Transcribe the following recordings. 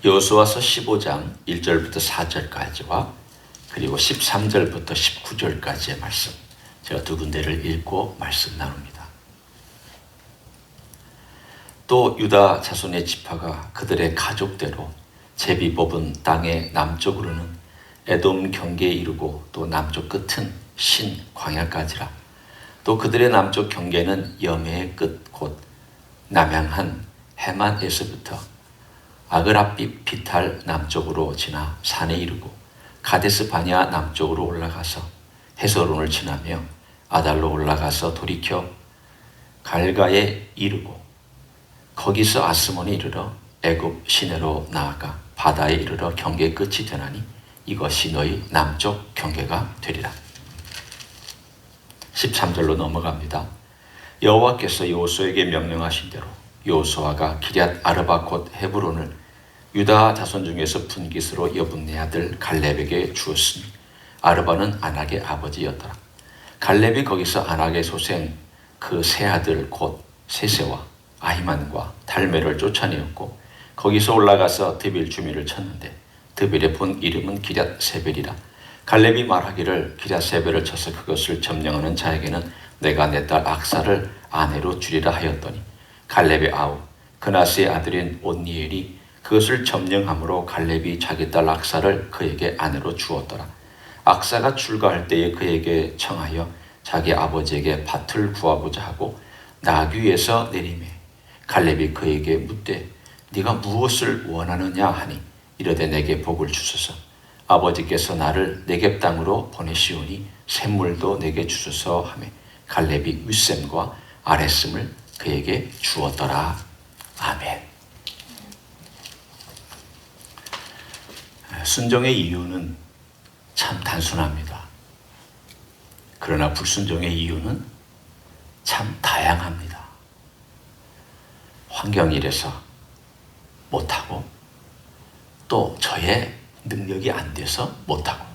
여호수아서 15장 1절부터 4절까지와 그리고 13절부터 19절까지의 말씀, 제가 두 군데를 읽고 말씀 나눕니다. 또 유다 자손의 지파가 그들의 가족대로 제비 뽑은 땅의 남쪽으로는 에돔 경계에 이르고 또 남쪽 끝은 신 광야까지라. 또 그들의 남쪽 경계는 여매의 끝 곧 남향한 해만에서부터 아그라빛 비탈 남쪽으로 지나 산에 이르고 가데스 바냐 남쪽으로 올라가서 헤스론을 지나며 아달로 올라가서 돌이켜 갈가에 이르고 거기서 아스몬에 이르러 애굽 시내로 나아가 바다에 이르러 경계 끝이 되나니 이것이 너희 남쪽 경계가 되리라. 13절로 넘어갑니다. 여호와께서 여호수아에게 명령하신 대로 여호수아가 기럇 아르바 곧 헤브론을 유다 자손 중에서 분깃으로 여분네 아들 갈렙에게 주었으니 아르바는 아낙의 아버지였더라. 갈렙이 거기서 아낙의 소생 그 세 아들 곧 세세와 아히만과 달메를 쫓아내었고 거기서 올라가서 드빌 주민을 쳤는데 드빌의 본 이름은 기럇 세벨이라. 갈렙이 말하기를 기럇 세벨을 쳐서 그것을 점령하는 자에게는 내가 내 딸 악사를 아내로 주리라 하였더니 갈렙의 아우 그나스의 아들인 온니엘이 그것을 점령함으로 갈렙이 자기 딸 악사를 그에게 아내로 주었더라. 악사가 출가할 때에 그에게 청하여 자기 아버지에게 밭을 구하고자 하고 나귀에서 내리매 갈렙이 그에게 묻되 네가 무엇을 원하느냐 하니 이르되 내게 복을 주소서. 아버지께서 나를 네겝 땅으로 보내시오니 샘물도 내게 주소서 하며 갈렙이 윗샘과 아랫샘을 그에게 주었더라. 아멘. 순종의 이유는 참 단순합니다. 그러나 불순종의 이유는 참 다양합니다. 환경이 이래서 못하고 또 저의 능력이 안 돼서 못하고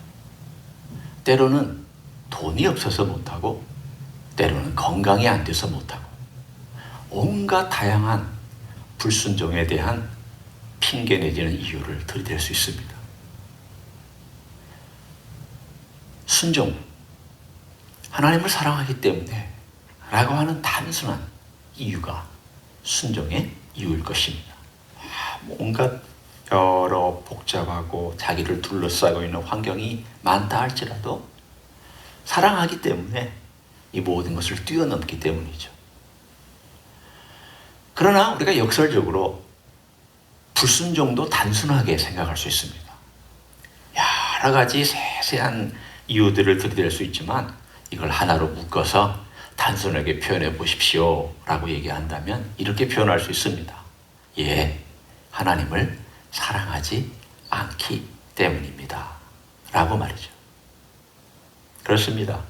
때로는 돈이 없어서 못하고 때로는 건강이 안 돼서 못하고 온갖 다양한 불순종에 대한 핑계 내지는 이유를 들이댈 수 있습니다. 순종, 하나님을 사랑하기 때문에 라고 하는 단순한 이유가 순종의 이유일 것입니다. 온갖 여러 복잡하고 자기를 둘러싸고 있는 환경이 많다 할지라도 사랑하기 때문에 이 모든 것을 뛰어넘기 때문이죠. 그러나 우리가 역설적으로 불순종도 단순하게 생각할 수 있습니다. 여러 가지 세세한 이유들을 들이댈 수 있지만 이걸 하나로 묶어서 단순하게 표현해 보십시오 라고 얘기한다면 이렇게 표현할 수 있습니다. 예, 하나님을 사랑하지 않기 때문입니다 라고 말이죠. 그렇습니다.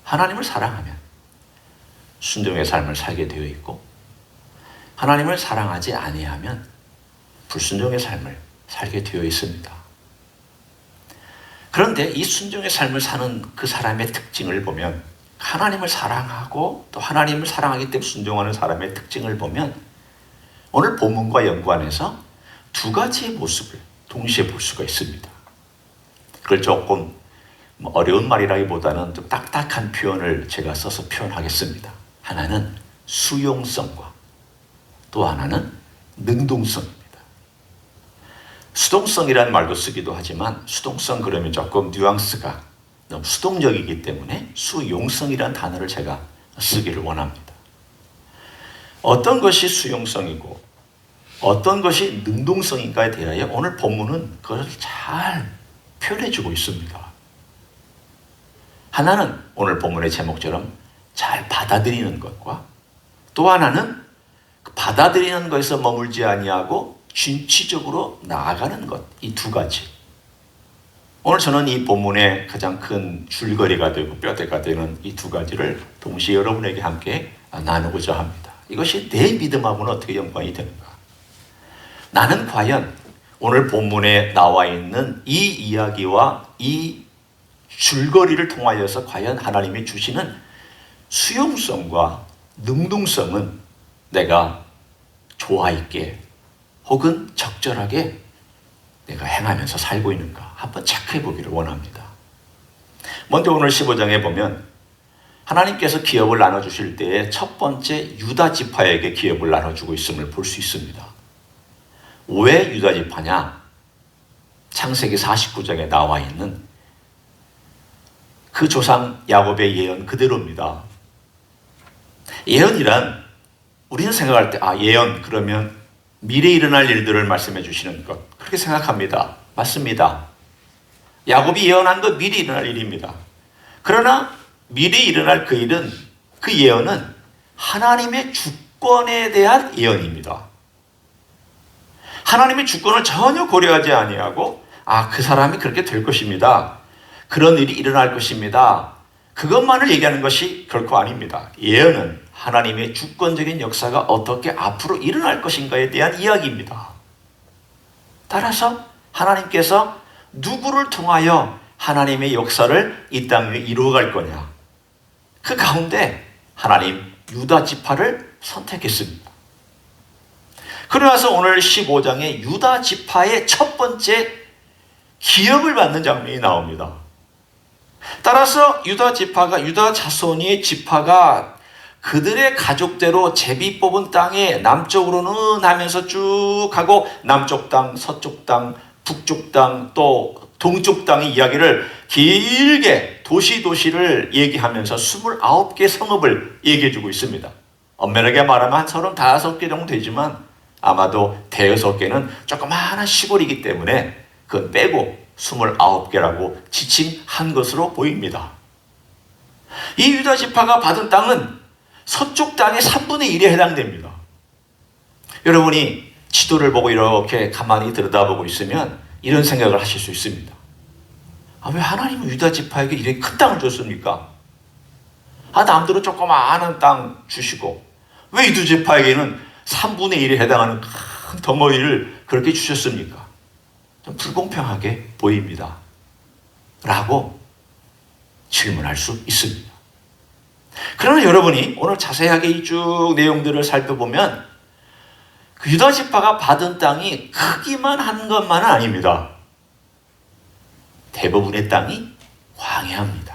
하나님을 사랑하면 순종의 삶을 살게 되어 있고 하나님을 사랑하지 아니하면 불순종의 삶을 살게 되어 있습니다. 그런데 이 순종의 삶을 사는 그 사람의 특징을 보면 하나님을 사랑하고 또 하나님을 사랑하기 때문에 순종하는 사람의 특징을 보면 오늘 본문과 연관해서 두 가지의 모습을 동시에 볼 수가 있습니다. 그걸 조금 어려운 말이라기보다는 좀 딱딱한 표현을 제가 써서 표현하겠습니다. 하나는 수용성과 또 하나는 능동성입니다. 수동성이라는 말도 쓰기도 하지만 수동성 그러면 조금 뉘앙스가 너무 수동적이기 때문에 수용성이라는 단어를 제가 쓰기를 원합니다. 어떤 것이 수용성이고 어떤 것이 능동성인가에 대하여 오늘 본문은 그것을 잘 표현해주고 있습니다. 하나는 오늘 본문의 제목처럼 잘 받아들이는 것과 또 하나는 받아들이는 것에서 머물지 아니하고 진취적으로 나아가는 것, 이 두 가지. 오늘 저는 이 본문의 가장 큰 줄거리가 되고 뼈대가 되는 이 두 가지를 동시에 여러분에게 함께 나누고자 합니다. 이것이 내 믿음하고는 어떻게 연관이 되는가? 나는 과연 오늘 본문에 나와 있는 이 이야기와 이 줄거리를 통하여서 과연 하나님이 주시는 수용성과 능동성은 내가 좋아 있게 혹은 적절하게 내가 행하면서 살고 있는가 한번 체크해 보기를 원합니다. 먼저 오늘 15장에 보면 하나님께서 기업을 나눠주실 때에 첫 번째 유다 지파에게 기업을 나눠주고 있음을 볼 수 있습니다. 왜 유다 지파냐? 창세기 49장에 나와 있는 그 조상 야곱의 예언 그대로입니다. 예언이란 우리는 생각할 때 예언 그러면 미래에 일어날 일들을 말씀해 주시는 것 그렇게 생각합니다. 맞습니다. 야곱이 예언한 것 미래에 일어날 일입니다. 그러나 미래에 일어날 그 일은 그 예언은 하나님의 주권에 대한 예언입니다. 하나님의 주권을 전혀 고려하지 아니하고 그 사람이 그렇게 될 것입니다. 그런 일이 일어날 것입니다. 그것만을 얘기하는 것이 결코 아닙니다. 예언은 하나님의 주권적인 역사가 어떻게 앞으로 일어날 것인가에 대한 이야기입니다. 따라서 하나님께서 누구를 통하여 하나님의 역사를 이 땅 위에 이루어갈 거냐. 그 가운데 하나님 유다 지파를 선택했습니다. 그러나서 오늘 15장에 유다 지파의 첫 번째 기업을 받는 장면이 나옵니다. 따라서 유다 자손의 지파가 그들의 가족대로 제비 뽑은 땅에 남쪽으로는 하면서 쭉 가고 남쪽 땅, 서쪽 땅, 북쪽 땅, 또 동쪽 땅의 이야기를 길게 도시를 얘기하면서 29개 성읍을 얘기해주고 있습니다. 엄밀하게 말하면 한 35개 정도 되지만 아마도 대여섯 개는 조그마한 시골이기 때문에 그건 빼고 29개라고 지칭한 것으로 보입니다. 이 유다 지파가 받은 땅은 서쪽 땅의 3분의 1에 해당됩니다. 여러분이 지도를 보고 이렇게 가만히 들여다보고 있으면 이런 생각을 하실 수 있습니다. 왜 하나님은 유다 지파에게 이렇게 큰 땅을 줬습니까? 남들은 조그마한 땅 주시고 왜 유다 지파에게는 3분의 1에 해당하는 큰 덩어리를 그렇게 주셨습니까? 좀 불공평하게 보입니다. 라고 질문할 수 있습니다. 그러나 여러분이 오늘 자세하게 이 쭉 내용들을 살펴보면 그 유다 지파가 받은 땅이 크기만 한 것만은 아닙니다. 대부분의 땅이 광야입니다.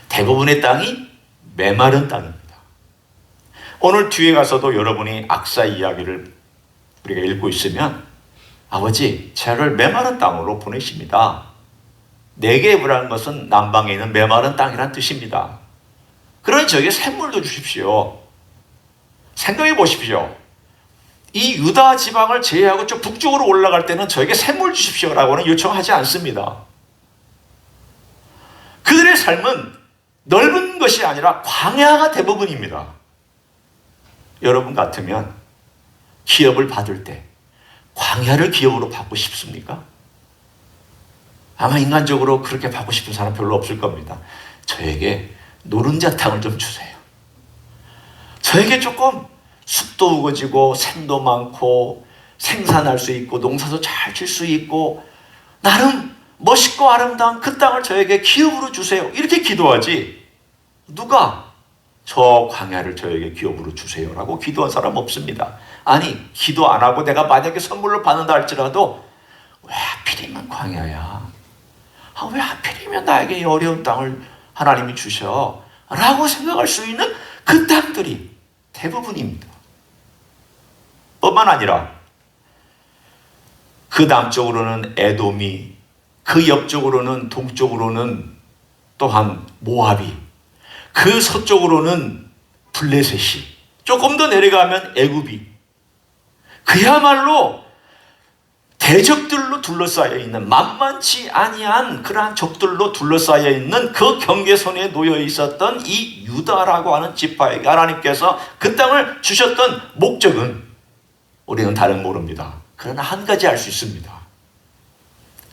대부분의 땅이 메마른 땅입니다. 오늘 뒤에 가서도 여러분이 악사 이야기를 우리가 읽고 있으면 아버지, 저를 메마른 땅으로 보내십니다. 네게브라는 것은 남방에 있는 메마른 땅이란 뜻입니다. 그러니 저에게 샘물도 주십시오. 생각해 보십시오. 이 유다 지방을 제외하고 저 북쪽으로 올라갈 때는 저에게 샘물 주십시오라고는 요청하지 않습니다. 그들의 삶은 넓은 것이 아니라 광야가 대부분입니다. 여러분 같으면 기업을 받을 때 광야를 기업으로 받고 싶습니까? 아마 인간적으로 그렇게 받고 싶은 사람 별로 없을 겁니다. 저에게 노른자 땅을 좀 주세요. 저에게 조금 숲도 우거지고 샘도 많고 생산할 수 있고 농사도 잘 질 수 있고 나름 멋있고 아름다운 그 땅을 저에게 기업으로 주세요. 이렇게 기도하지 누가 저 광야를 저에게 기업으로 주세요라고 기도한 사람 없습니다. 아니 기도 안 하고 내가 만약에 선물로 받는다 할지라도 왜 하필이면 광야야? 왜 하필이면 나에게 이 어려운 땅을 하나님이 주셔? 라고 생각할 수 있는 그 땅들이 대부분입니다. 뿐만 아니라 그 남쪽으로는 에돔이, 그 옆쪽으로는 동쪽으로는 또한 모압이, 그 서쪽으로는 블레셋이, 조금 더 내려가면 애굽이, 그야말로 대적들로 둘러싸여 있는 만만치 아니한 그러한 적들로 둘러싸여 있는 그 경계선에 놓여 있었던 이 유다라고 하는 지파에게 하나님께서 그 땅을 주셨던 목적은 우리는 다른 모릅니다. 그러나 한 가지 알 수 있습니다.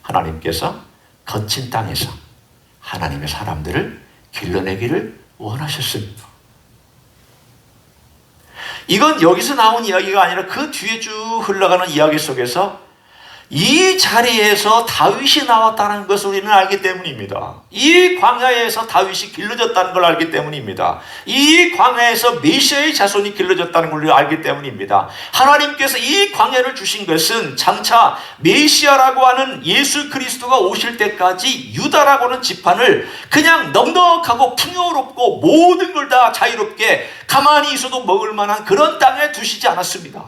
하나님께서 거친 땅에서 하나님의 사람들을 길러내기를 원하셨습니다. 이건 여기서 나온 이야기가 아니라 그 뒤에 쭉 흘러가는 이야기 속에서 이 자리에서 다윗이 나왔다는 것을 우리는 알기 때문입니다. 이 광야에서 다윗이 길러졌다는 걸 알기 때문입니다. 이 광야에서 메시아의 자손이 길러졌다는 걸 알기 때문입니다. 하나님께서 이 광야를 주신 것은 장차 메시아라고 하는 예수 그리스도가 오실 때까지 유다라고 하는 지판을 그냥 넉넉하고 풍요롭고 모든 걸 다 자유롭게 가만히 있어도 먹을 만한 그런 땅에 두시지 않았습니다.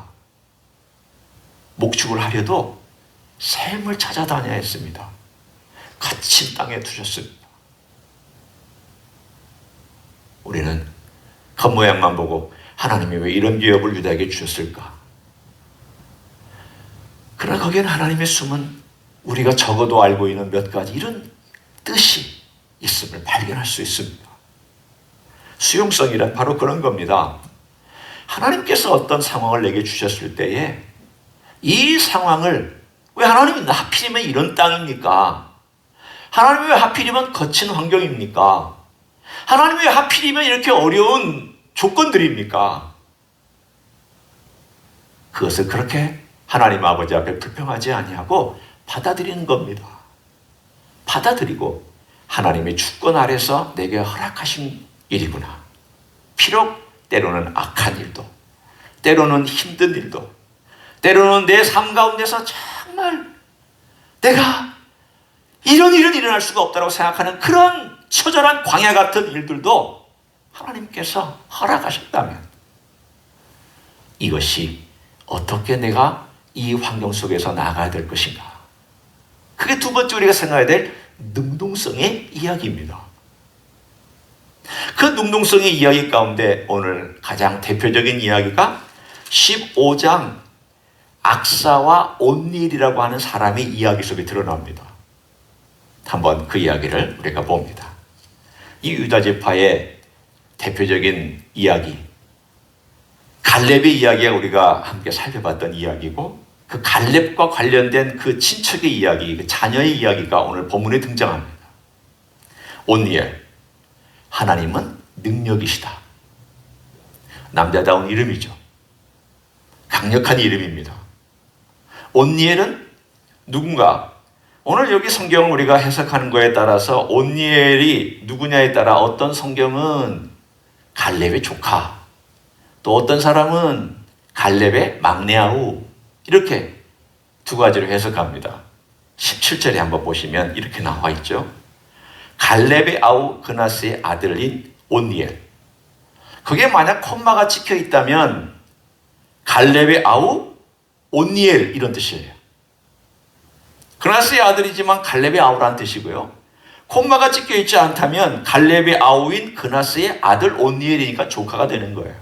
목축을 하려도 샘을 찾아다녀야 했습니다. 갇힌 땅에 두셨습니다. 우리는 겉모양만 보고 하나님이 왜 이런 기업을 유다에게 주셨을까? 그러나 거기에는 하나님의 숨은 우리가 적어도 알고 있는 몇 가지 이런 뜻이 있음을 발견할 수 있습니다. 수용성이란 바로 그런 겁니다. 하나님께서 어떤 상황을 내게 주셨을 때에 이 상황을 왜 하나님이 하필이면 이런 땅입니까? 하나님이 왜 하필이면 거친 환경입니까? 하나님이 왜 하필이면 이렇게 어려운 조건들입니까? 그것을 그렇게 하나님 아버지 앞에 불평하지 아니하고 받아들이는 겁니다. 받아들이고 하나님의 주권 아래서 내게 허락하신 일이구나. 비록 때로는 악한 일도, 때로는 힘든 일도, 때로는 내 삶 가운데서 정말 내가 이런 일은 일어날 수가 없다고 생각하는 그런 처절한 광야 같은 일들도 하나님께서 허락하셨다면 이것이 어떻게 내가 이 환경 속에서 나아가야 될 것인가? 그게 두 번째 우리가 생각해야 될 능동성의 이야기입니다. 그 능동성의 이야기 가운데 오늘 가장 대표적인 이야기가 15장 악사와 온니엘이라고 하는 사람의 이야기 속에 드러납니다. 한번 그 이야기를 우리가 봅니다. 이 유다 지파의 대표적인 이야기, 갈렙의 이야기가 우리가 함께 살펴봤던 이야기고, 그 갈렙과 관련된 그 친척의 이야기, 그 자녀의 이야기가 오늘 본문에 등장합니다. 온니엘, 하나님은 능력이시다. 남자다운 이름이죠. 강력한 이름입니다. 온니엘은 누군가? 오늘 여기 성경을 우리가 해석하는 거에 따라서 온니엘이 누구냐에 따라 어떤 성경은 갈렙의 조카, 또 어떤 사람은 갈렙의 막내 아우, 이렇게 두 가지로 해석합니다. 17절에 한번 보시면 이렇게 나와 있죠. 갈렙의 아우 그나스의 아들인 온니엘. 그게 만약 콤마가 찍혀 있다면 갈렙의 아우 온니엘 이런 뜻이에요. 그나스의 아들이지만 갈렙의 아우라는 뜻이고요. 콤마가 찍혀 있지 않다면 갈렙의 아우인 그나스의 아들 온니엘이니까 조카가 되는 거예요.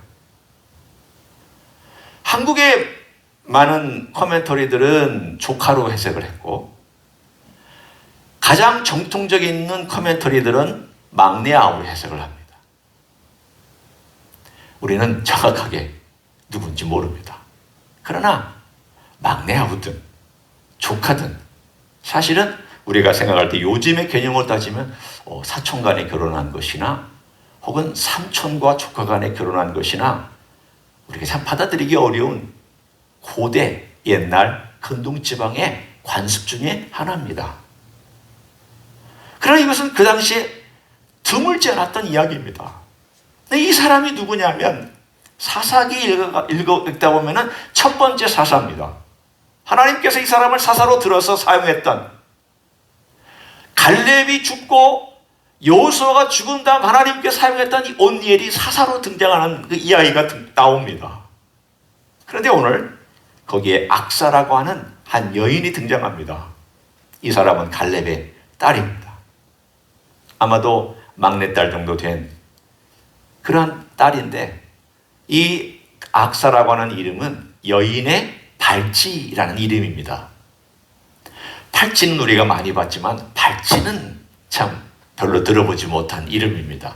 한국의 많은 커멘터리들은 조카로 해석을 했고, 가장 정통적인 있는 커멘터리들은 막내 아우로 해석을 합니다. 우리는 정확하게 누군지 모릅니다. 그러나 막내 아우든 조카든 사실은 우리가 생각할 때 요즘의 개념을 따지면 사촌 간에 결혼한 것이나 혹은 삼촌과 조카 간에 결혼한 것이나 우리가 참 받아들이기 어려운 고대 옛날 근동지방의 관습 중에 하나입니다. 그러나 이것은 그 당시에 드물지 않았던 이야기입니다. 이 사람이 누구냐면 사사기 읽다 보면 첫 번째 사사입니다. 하나님께서 이 사람을 사사로 들어서 사용했던, 갈렙이 죽고 여호수아가 죽은 다음 하나님께서 사용했던 이 온니엘이 사사로 등장하는 그 이야기가 나옵니다. 그런데 오늘 거기에 악사라고 하는 한 여인이 등장합니다. 이 사람은 갈렙의 딸입니다. 아마도 막내딸 정도 된 그런 딸인데, 이 악사라고 하는 이름은 여인의 발치라는 이름입니다. 팔찌는 우리가 많이 봤지만 발치는 참 별로 들어보지 못한 이름입니다.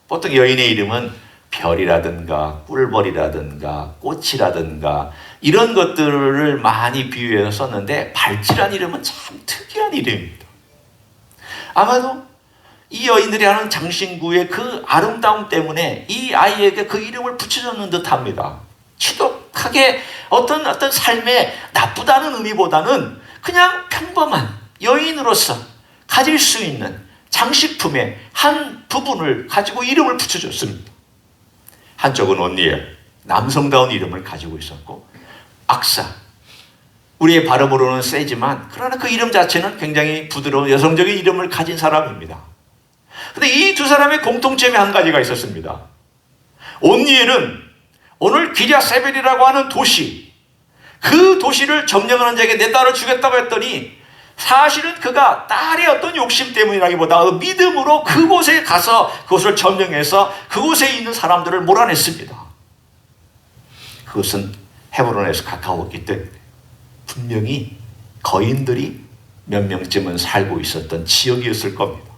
보통 여인의 이름은 별이라든가 꿀벌이라든가 꽃이라든가 이런 것들을 많이 비유해서 썼는데, 발치라는 이름은 참 특이한 이름입니다. 아마도 이 여인들이 하는 장신구의 그 아름다움 때문에 이 아이에게 그 이름을 붙여줬는 듯 합니다. 지독하게 어떤 삶에 나쁘다는 의미보다는 그냥 평범한 여인으로서 가질 수 있는 장식품의 한 부분을 가지고 이름을 붙여줬습니다. 한쪽은 온니엘, 남성다운 이름을 가지고 있었고, 악사, 우리의 발음으로는 세지만 그러나 그 이름 자체는 굉장히 부드러운 여성적인 이름을 가진 사람입니다. 그런데 이 두 사람의 공통점이 한 가지가 있었습니다. 온니엘은 오늘 기랴세벨이라고 하는 도시, 그 도시를 점령하는 자에게 내 딸을 주겠다고 했더니 사실은 그가 딸의 어떤 욕심 때문이라기보다 믿음으로 그곳에 가서 그곳을 점령해서 그곳에 있는 사람들을 몰아냈습니다. 그것은 헤브론에서 가까웠기 때문에 분명히 거인들이 몇 명쯤은 살고 있었던 지역이었을 겁니다.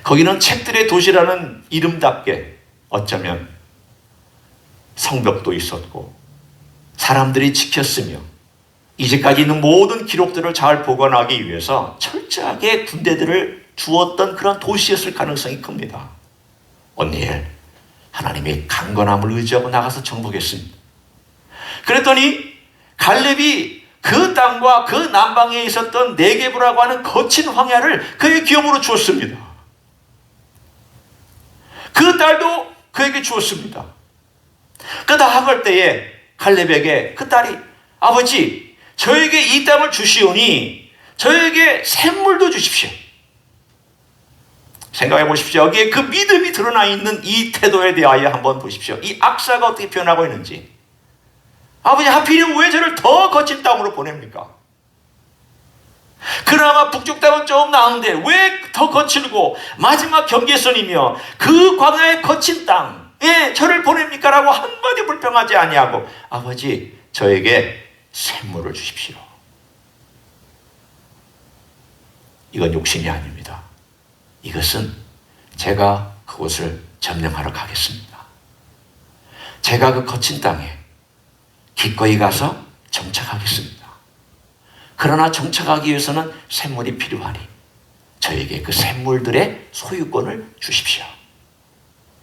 거기는 책들의 도시라는 이름답게 어쩌면 성벽도 있었고 사람들이 지켰으며 이제까지 있는 모든 기록들을 잘 보관하기 위해서 철저하게 군대들을 두었던 그런 도시였을 가능성이 큽니다. 온니엘, 하나님의 강건함을 의지하고 나가서 정복했습니다. 그랬더니 갈렙이 그 땅과 그 남방에 있었던 네게브라고 하는 거친 황야를 그의 기업으로 주었습니다. 그 딸도 그에게 주었습니다. 그 나아갈 때에 갈렙에게 그 딸이 아버지, 저에게 이 땅을 주시오니 저에게 샘물도 주십시오. 생각해 보십시오. 여기에 그 믿음이 드러나 있는 이 태도에 대하여 한번 보십시오. 이 악사가 어떻게 표현하고 있는지. 아버지, 하필이면 왜 저를 더 거친 땅으로 보냅니까? 그나마 북쪽 땅은 좀 나은데 왜 더 거칠고 마지막 경계선이며 그 광야의 거친 땅에 저를 보냅니까? 라고 한마디 불평하지 아니하고 아버지, 저에게 샘물을 주십시오. 이건 욕심이 아닙니다. 이것은 제가 그곳을 점령하러 가겠습니다. 제가 그 거친 땅에 기꺼이 가서 정착하겠습니다. 그러나 정착하기 위해서는 샘물이 필요하니 저에게 그 샘물들의 소유권을 주십시오.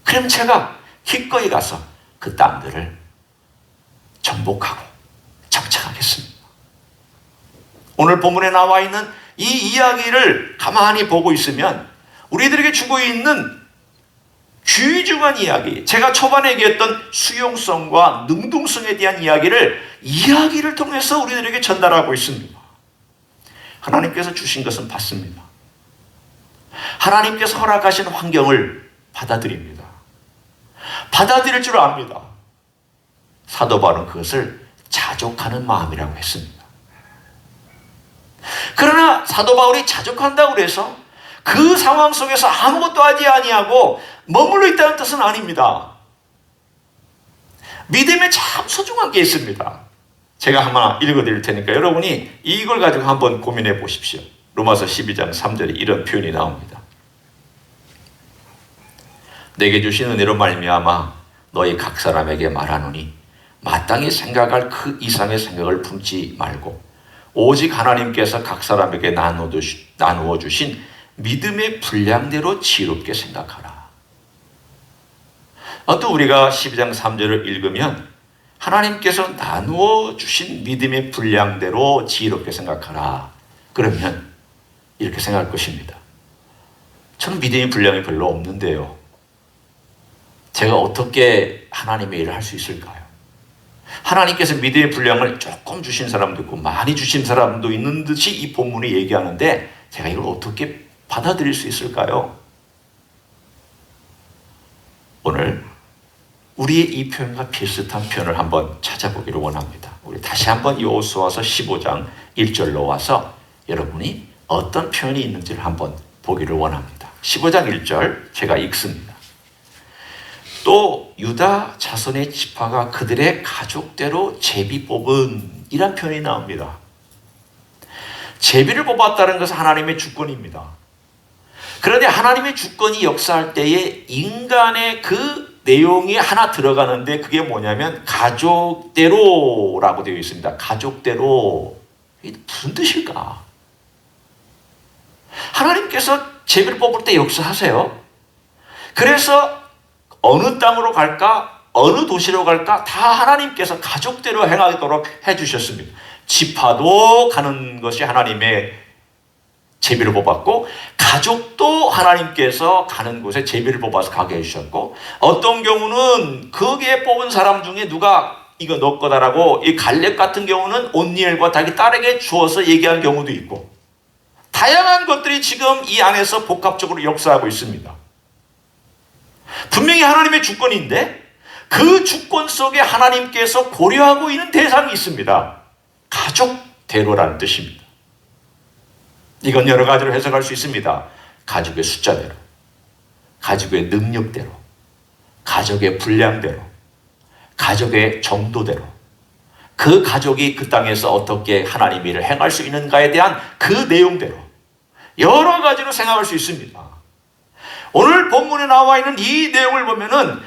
그럼 제가 기꺼이 가서 그 땅들을 정복하고 정착하겠습니다. 오늘 본문에 나와 있는 이 이야기를 가만히 보고 있으면 우리들에게 주고 있는 귀중한 이야기, 제가 초반에 얘기했던 수용성과 능동성에 대한 이야기를 통해서 우리들에게 전달하고 있습니다. 하나님께서 주신 것은 받습니다. 하나님께서 허락하신 환경을 받아들입니다. 받아들일 줄 압니다. 사도 바울은 그것을 자족하는 마음이라고 했습니다. 그러나 사도 바울이 자족한다고 해서 그 상황 속에서 아무것도 하지 아니하고 머물러 있다는 뜻은 아닙니다. 믿음에 참 소중한 게 있습니다. 제가 하나 읽어드릴 테니까 여러분이 이걸 가지고 한번 고민해 보십시오. 로마서 12장 3절에 이런 표현이 나옵니다. 내게 주신 은혜로 말미암아 너희 각 사람에게 말하노니 마땅히 생각할 그 이상의 생각을 품지 말고 오직 하나님께서 각 사람에게 나누어 주신 믿음의 분량대로 지혜롭게 생각하라. 또 우리가 12장 3절을 읽으면 하나님께서 나누어 주신 믿음의 분량대로 지혜롭게 생각하라. 그러면 이렇게 생각할 것입니다. 저는 믿음의 분량이 별로 없는데요. 제가 어떻게 하나님의 일을 할 수 있을까요? 하나님께서 믿음의 분량을 조금 주신 사람도 있고 많이 주신 사람도 있는 듯이 이 본문이 얘기하는데 제가 이걸 어떻게 받아들일 수 있을까요? 오늘 우리의 이 표현과 비슷한 표현을 한번 찾아보기를 원합니다. 우리 다시 한번 여호수아서 15장 1절로 와서 여러분이 어떤 표현이 있는지를 한번 보기를 원합니다. 15장 1절 제가 읽습니다. 또 유다 자손의 지파가 그들의 가족대로 제비 뽑은 이란 표현이 나옵니다. 제비를 뽑았다는 것은 하나님의 주권입니다. 그런데 하나님의 주권이 역사할 때에 인간의 그 내용이 하나 들어가는데 그게 뭐냐면 가족대로라고 되어 있습니다. 가족대로. 이게 무슨 뜻일까? 하나님께서 제비를 뽑을 때 역사하세요. 그래서 어느 땅으로 갈까? 어느 도시로 갈까 다 하나님께서 가족대로 행하도록 해주셨습니다. 지파도 가는 것이 하나님의 제비를 뽑았고, 가족도 하나님께서 가는 곳에 제비를 뽑아서 가게 해주셨고, 어떤 경우는 거기에 뽑은 사람 중에 누가 이거 너 거다라고, 이 갈렙 같은 경우는 온니엘과 자기 딸에게 주어서 얘기한 경우도 있고, 다양한 것들이 지금 이 안에서 복합적으로 역사하고 있습니다. 분명히 하나님의 주권인데 그 주권 속에 하나님께서 고려하고 있는 대상이 있습니다. 가족대로라는 뜻입니다. 이건 여러 가지로 해석할 수 있습니다. 가족의 숫자대로, 가족의 능력대로, 가족의 분량대로, 가족의 정도대로, 그 가족이 그 땅에서 어떻게 하나님의 일을 행할 수 있는가에 대한 그 내용대로 여러 가지로 생각할 수 있습니다. 오늘 본문에 나와 있는 이 내용을 보면은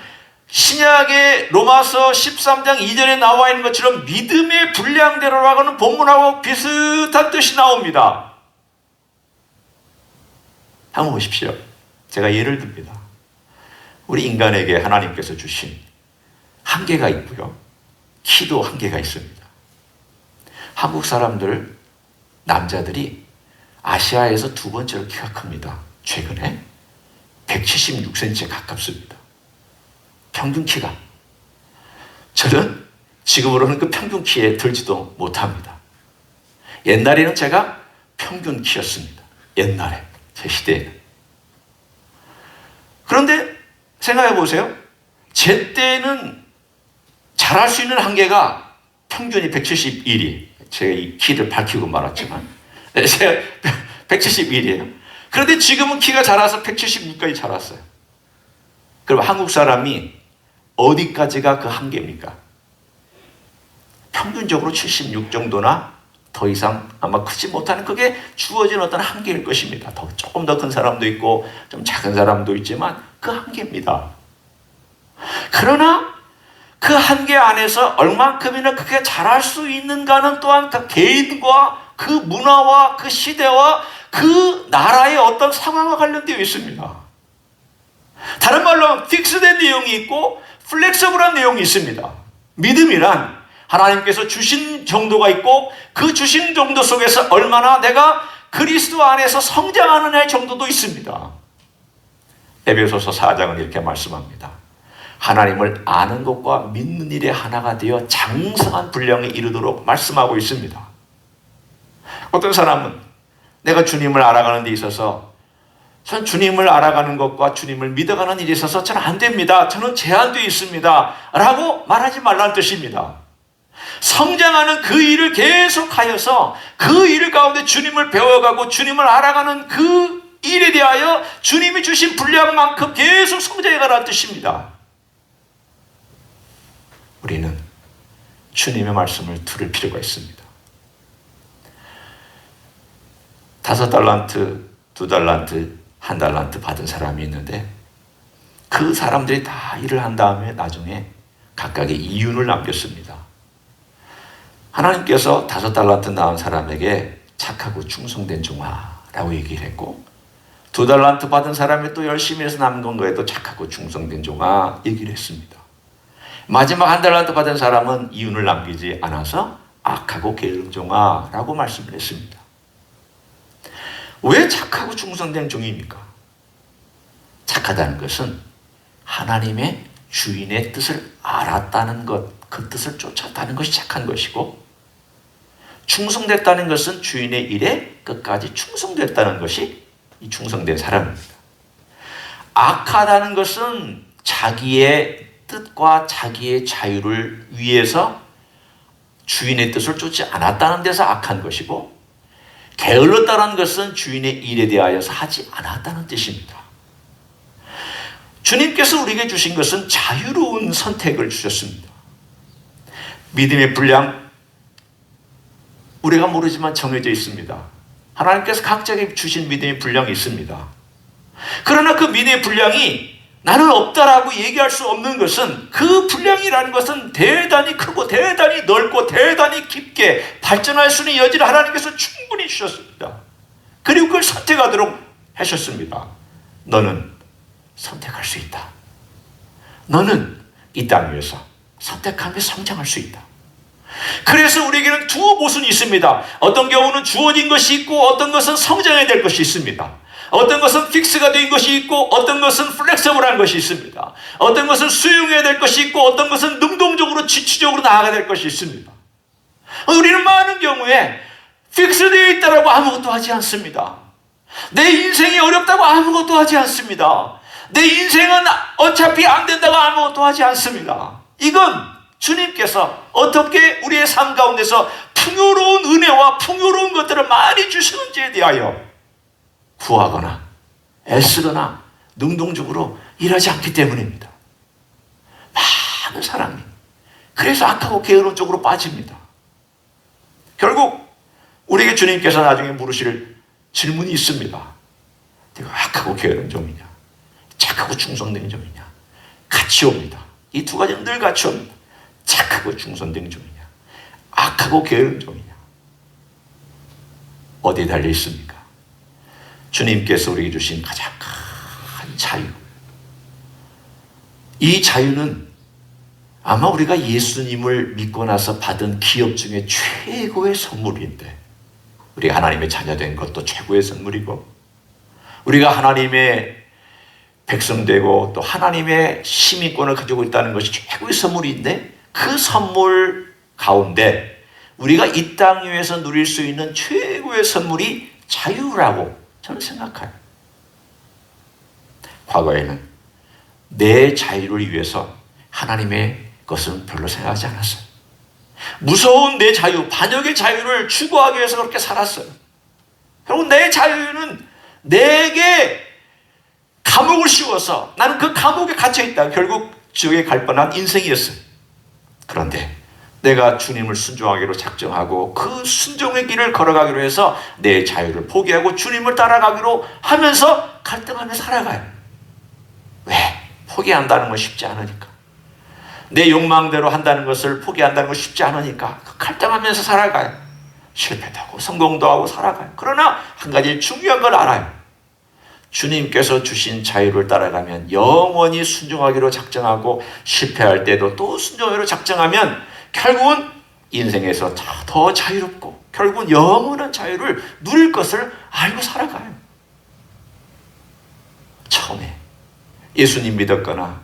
신약의 로마서 13장 2절에 나와 있는 것처럼 믿음의 분량대로라고 하는 본문하고 비슷한 뜻이 나옵니다. 한번 보십시오. 제가 예를 듭니다. 우리 인간에게 하나님께서 주신 한계가 있고요. 키도 한계가 있습니다. 한국 사람들, 남자들이 아시아에서 두 번째로 키가 큽니다. 최근에 176cm에 가깝습니다. 평균 키가. 저는 지금으로는 그 평균 키에 들지도 못합니다. 옛날에는 제가 평균 키였습니다. 옛날에, 제 시대에는. 그런데 생각해 보세요. 제 때는 잘할 수 있는 한계가 평균이 171이에요. 제가 이 키를 밝히고 말았지만 제가 171이에요. 그런데 지금은 키가 자라서 176까지 자랐어요. 그럼 한국 사람이 어디까지가 그 한계입니까? 평균적으로 76 정도나 더 이상 아마 크지 못하는, 그게 주어진 어떤 한계일 것입니다. 조금 더 큰 사람도 있고 좀 작은 사람도 있지만 그 한계입니다. 그러나 그 한계 안에서 얼만큼이나 그게 잘할 수 있는가는 또한 그 개인과 그 문화와 그 시대와 그 나라의 어떤 상황과 관련되어 있습니다. 다른 말로 픽스된 내용이 있고 플렉서블한 내용이 있습니다. 믿음이란 하나님께서 주신 정도가 있고 그 주신 정도 속에서 얼마나 내가 그리스도 안에서 성장하느냐의 정도도 있습니다. 에베소서 4장은 이렇게 말씀합니다. 하나님을 아는 것과 믿는 일에 하나가 되어 장성한 분량에 이르도록 말씀하고 있습니다. 어떤 사람은 내가 주님을 알아가는 데 있어서, 전 주님을 알아가는 것과 주님을 믿어가는 일에 있어서 저는 안 됩니다. 저는 제한되어 있습니다. 라고 말하지 말라는 뜻입니다. 성장하는 그 일을 계속하여서 그 일 가운데 주님을 배워가고 주님을 알아가는 그 일에 대하여 주님이 주신 분량만큼 계속 성장해가라는 뜻입니다. 우리는 주님의 말씀을 들을 필요가 있습니다. 5달란트, 2달란트, 1달란트 받은 사람이 있는데 그 사람들이 다 일을 한 다음에 나중에 각각의 이윤을 남겼습니다. 하나님께서 5달란트 낳은 사람에게 착하고 충성된 종아라고 얘기를 했고, 2달란트 받은 사람이 또 열심히 해서 남은 거에도 착하고 충성된 종아 얘기를 했습니다. 마지막 1달란트 받은 사람은 이윤을 남기지 않아서 악하고 게으른 종아라고 말씀을 했습니다. 왜 착하고 충성된 종입니까? 착하다는 것은 하나님의 주인의 뜻을 알았다는 것, 그 뜻을 쫓았다는 것이 착한 것이고, 충성됐다는 것은 주인의 일에 끝까지 충성됐다는 것이 이 충성된 사람입니다. 악하다는 것은 자기의 뜻과 자기의 자유를 위해서 주인의 뜻을 쫓지 않았다는 데서 악한 것이고, 게을렀다는 것은 주인의 일에 대하여서 하지 않았다는 뜻입니다. 주님께서 우리에게 주신 것은 자유로운 선택을 주셨습니다. 믿음의 분량, 우리가 모르지만 정해져 있습니다. 하나님께서 각자에게 주신 믿음의 분량이 있습니다. 그러나 그 믿음의 분량이 나는 없다라고 얘기할 수 없는 것은, 그 분량이라는 것은 대단히 크고 대단히 넓고 대단히 깊게 발전할 수 있는 여지를 하나님께서 충분히 주셨습니다. 그리고 그걸 선택하도록 하셨습니다. 너는 선택할 수 있다. 너는 이 땅 위에서 선택하며 성장할 수 있다. 그래서 우리에게는 두 모순이 있습니다. 어떤 경우는 주어진 것이 있고 어떤 것은 성장해야 될 것이 있습니다. 어떤 것은 픽스가 된 것이 있고 어떤 것은 플렉서블한 것이 있습니다. 어떤 것은 수용해야 될 것이 있고 어떤 것은 능동적으로 지추적으로 나아가야 될 것이 있습니다. 우리는 많은 경우에 픽스되어 있다고 아무것도 하지 않습니다. 내 인생이 어렵다고 아무것도 하지 않습니다. 내 인생은 어차피 안 된다고 아무것도 하지 않습니다. 이건 주님께서 어떻게 우리의 삶 가운데서 풍요로운 은혜와 풍요로운 것들을 많이 주시는지에 대하여 구하거나 애쓰거나 능동적으로 일하지 않기 때문입니다. 많은 사람이 그래서 악하고 게으른 쪽으로 빠집니다. 결국 우리에게 주님께서 나중에 물으실 질문이 있습니다. 내가 악하고 게으른 종이냐 착하고 충성된 종이냐. 같이 옵니다. 이 두 가지는 늘 같이 옵니다. 착하고 충성된 종이냐 악하고 게으른 종이냐. 어디에 달려 있습니까? 주님께서 우리에게 주신 가장 큰 자유. 이 자유는 아마 우리가 예수님을 믿고 나서 받은 기업 중에 최고의 선물인데, 우리가 하나님의 자녀된 것도 최고의 선물이고, 우리가 하나님의 백성 되고 또 하나님의 시민권을 가지고 있다는 것이 최고의 선물인데, 그 선물 가운데 우리가 이 땅 위에서 누릴 수 있는 최고의 선물이 자유라고 저는 생각해요. 과거에는 내 자유를 위해서 하나님의 것은 별로 생각하지 않았어요. 무서운 내 자유, 반역의 자유를 추구하기 위해서 그렇게 살았어요. 결국 내 자유는 내게 감옥을 씌워서 나는 그 감옥에 갇혀있다. 결국 지옥에 갈 뻔한 인생이었어요. 그런데 내가 주님을 순종하기로 작정하고 그 순종의 길을 걸어가기로 해서 내 자유를 포기하고 주님을 따라가기로 하면서 갈등하며 살아가요. 왜? 포기한다는 건 쉽지 않으니까. 내 욕망대로 한다는 것을 포기한다는 건 쉽지 않으니까 갈등하면서 살아가요. 실패도 하고 성공도 하고 살아가요. 그러나 한 가지 중요한 걸 알아요. 주님께서 주신 자유를 따라가면 영원히 순종하기로 작정하고 실패할 때도 또 순종하기로 작정하면 결국은 인생에서 더 자유롭고 결국은 영원한 자유를 누릴 것을 알고 살아가요. 처음에 예수님 믿었거나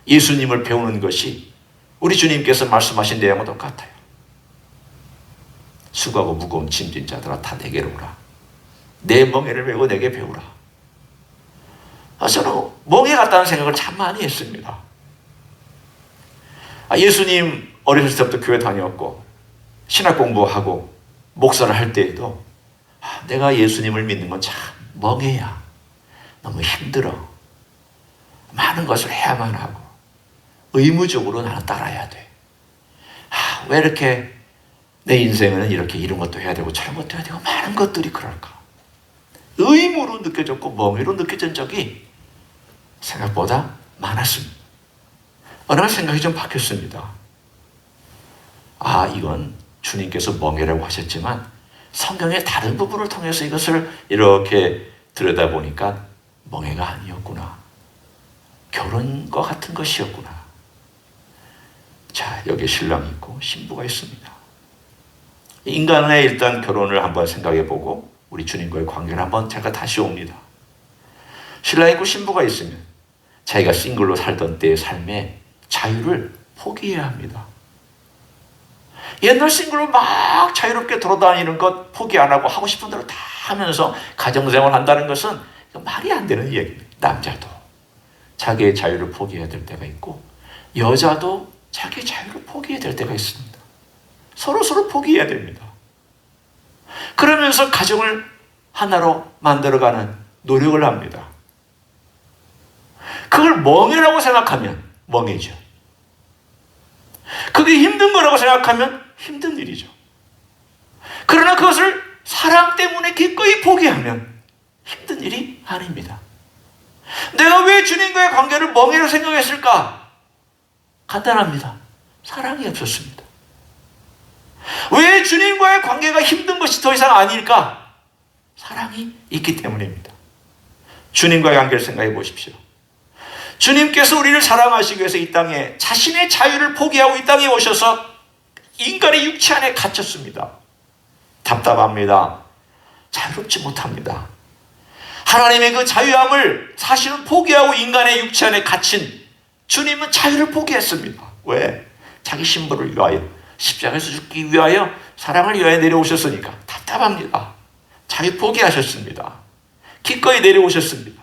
예수님을 배우는 것이 우리 주님께서 말씀하신 내용과 똑같아요. 수고하고 무거운 짐진 자들아 다 내게로 오라. 내 멍에를 메고 내게 배우라. 저는 멍에 같다는 생각을 참 많이 했습니다. 예수님 어렸을 때부터 교회 다녔고 신학 공부하고 목사를 할 때에도 내가 예수님을 믿는 건 참 멍해야. 너무 힘들어. 많은 것을 해야만 하고 의무적으로 나는 따라야 돼. 왜 이렇게 내 인생에는 이렇게 이런 것도 해야 되고 저런 것도 해야 되고 많은 것들이 그럴까. 의무로 느껴졌고 멍해로 느껴진 적이 생각보다 많았습니다. 어느 날 생각이 좀 바뀌었습니다. 이건 주님께서 멍해라고 하셨지만 성경의 다른 부분을 통해서 이것을 이렇게 들여다보니까 멍해가 아니었구나. 결혼과 같은 것이었구나. 자, 여기 신랑이 있고 신부가 있습니다. 인간의 일단 결혼을 한번 생각해보고 우리 주님과의 관계를 한번 제가 다시 옵니다. 신랑이 있고 신부가 있으면 자기가 싱글로 살던 때의 삶의 자유를 포기해야 합니다. 옛날 싱글로 막 자유롭게 돌아다니는 것 포기 안 하고 하고 싶은 대로 다 하면서 가정생활 한다는 것은 말이 안 되는 이야기입니다. 남자도 자기의 자유를 포기해야 될 때가 있고 여자도 자기의 자유를 포기해야 될 때가 있습니다. 서로 포기해야 됩니다. 그러면서 가정을 하나로 만들어가는 노력을 합니다. 그걸 멍해라고 생각하면 멍해죠. 그게 힘든 거라고 생각하면 힘든 일이죠. 그러나 그것을 사랑 때문에 기꺼이 포기하면 힘든 일이 아닙니다. 내가 왜 주님과의 관계를 멍해로 생각했을까? 간단합니다. 사랑이 없었습니다. 왜 주님과의 관계가 힘든 것이 더 이상 아닐까? 사랑이 있기 때문입니다. 주님과의 관계를 생각해 보십시오. 주님께서 우리를 사랑하시기 위해서 이 땅에 자신의 자유를 포기하고 이 땅에 오셔서 인간의 육체 안에 갇혔습니다. 답답합니다. 자유롭지 못합니다. 하나님의 그 자유함을 사실은 포기하고 인간의 육체 안에 갇힌 주님은 자유를 포기했습니다. 왜? 자기 신부를 위하여, 십자가에서 죽기 위하여, 사랑을 위하여 내려오셨으니까 답답합니다. 자유 포기하셨습니다. 기꺼이 내려오셨습니다.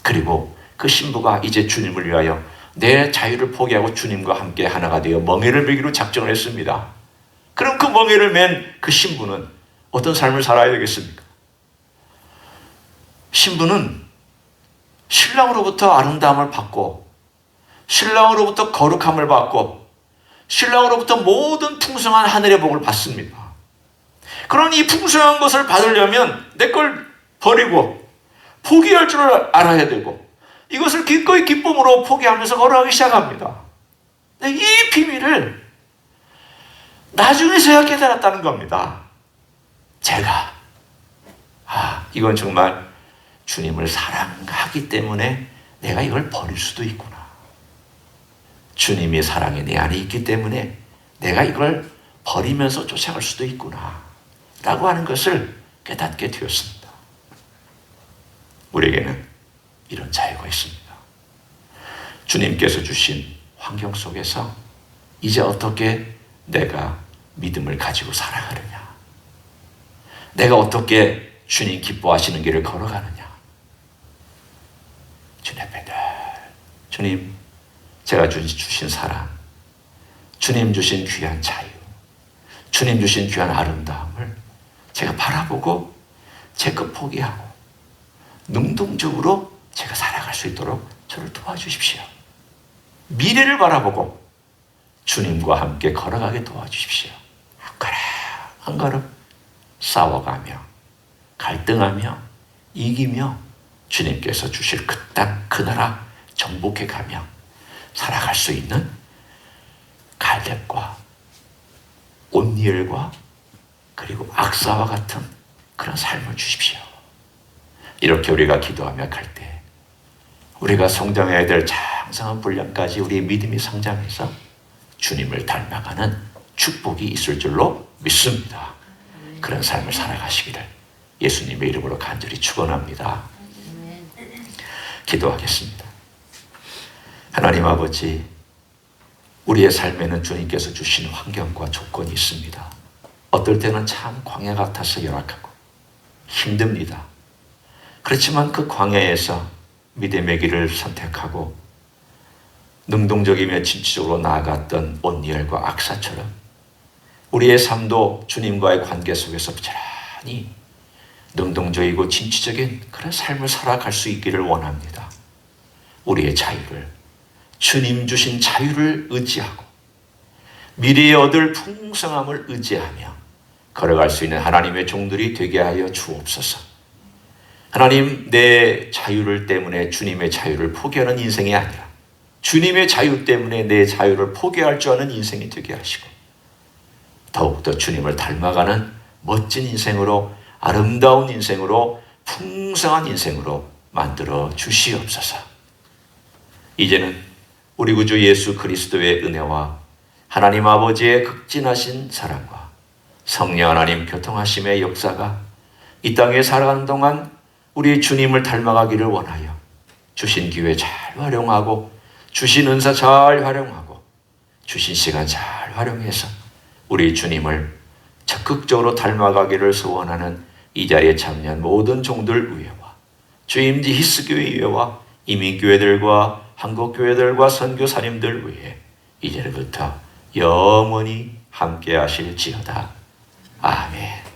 그리고 그 신부가 이제 주님을 위하여 내 자유를 포기하고 주님과 함께 하나가 되어 멍에를 매기로 작정을 했습니다. 그럼 그 멍에를 맨 그 신부는 어떤 삶을 살아야 되겠습니까? 신부는 신랑으로부터 아름다움을 받고, 신랑으로부터 거룩함을 받고, 신랑으로부터 모든 풍성한 하늘의 복을 받습니다. 그런 이 풍성한 것을 받으려면 내 걸 버리고 포기할 줄 알아야 되고, 이것을 기꺼이 기쁨으로 포기하면서 걸어가기 시작합니다. 이 비밀을 나중에서야 깨달았다는 겁니다. 제가 이건 정말 주님을 사랑하기 때문에 내가 이걸 버릴 수도 있구나. 주님의 사랑이 내 안에 있기 때문에 내가 이걸 버리면서 쫓아갈 수도 있구나 라고 하는 것을 깨닫게 되었습니다. 우리에게는 이런 자유가 있습니다. 주님께서 주신 환경 속에서 이제 어떻게 내가 믿음을 가지고 살아가느냐, 내가 어떻게 주님 기뻐하시는 길을 걸어가느냐. 주님 앞에 늘 주님, 제가 주신 사랑, 주님 주신 귀한 자유, 주님 주신 귀한 아름다움을 제가 바라보고 제 것 포기하고 능동적으로 제가 살아갈 수 있도록 저를 도와주십시오. 미래를 바라보고 주님과 함께 걸어가게 도와주십시오. 한 걸음 한 걸음 싸워가며 갈등하며 이기며 주님께서 주실 그 땅, 그 나라 정복해가며 살아갈 수 있는 갈렙과 온니엘과 그리고 악사와 같은 그런 삶을 주십시오. 이렇게 우리가 기도하며 갈 때 우리가 성장해야 될 장성한 분량까지 우리의 믿음이 성장해서 주님을 닮아가는 축복이 있을 줄로 믿습니다. 그런 삶을 살아가시기를 예수님의 이름으로 간절히 축원합니다. 기도하겠습니다. 하나님 아버지, 우리의 삶에는 주님께서 주신 환경과 조건이 있습니다. 어떨 때는 참 광야 같아서 열악하고 힘듭니다. 그렇지만 그 광야에서 믿음의 길을 선택하고 능동적이며 진취적으로 나아갔던 온니엘과 악사처럼 우리의 삶도 주님과의 관계 속에서 부지런히 능동적이고 진취적인 그런 삶을 살아갈 수 있기를 원합니다. 우리의 자유를, 주님 주신 자유를 의지하고 미래에 얻을 풍성함을 의지하며 걸어갈 수 있는 하나님의 종들이 되게 하여 주옵소서. 하나님, 내 자유를 때문에 주님의 자유를 포기하는 인생이 아니라 주님의 자유 때문에 내 자유를 포기할 줄 아는 인생이 되게 하시고 더욱더 주님을 닮아가는 멋진 인생으로, 아름다운 인생으로, 풍성한 인생으로 만들어 주시옵소서. 이제는 우리 구주 예수 그리스도의 은혜와 하나님 아버지의 극진하신 사랑과 성령 하나님 교통하심의 역사가 이 땅에 살아가는 동안 우리 주님을 닮아가기를 원하여 주신 기회 잘 활용하고 주신 은사 잘 활용하고 주신 시간 잘 활용해서 우리 주님을 적극적으로 닮아가기를 소원하는 이 자리에 참여한 모든 종들 위에와 주임지 히스교회 위에와 이민교회들과 한국교회들과 선교사님들 위에 이제부터 영원히 함께 하실지어다. 아멘.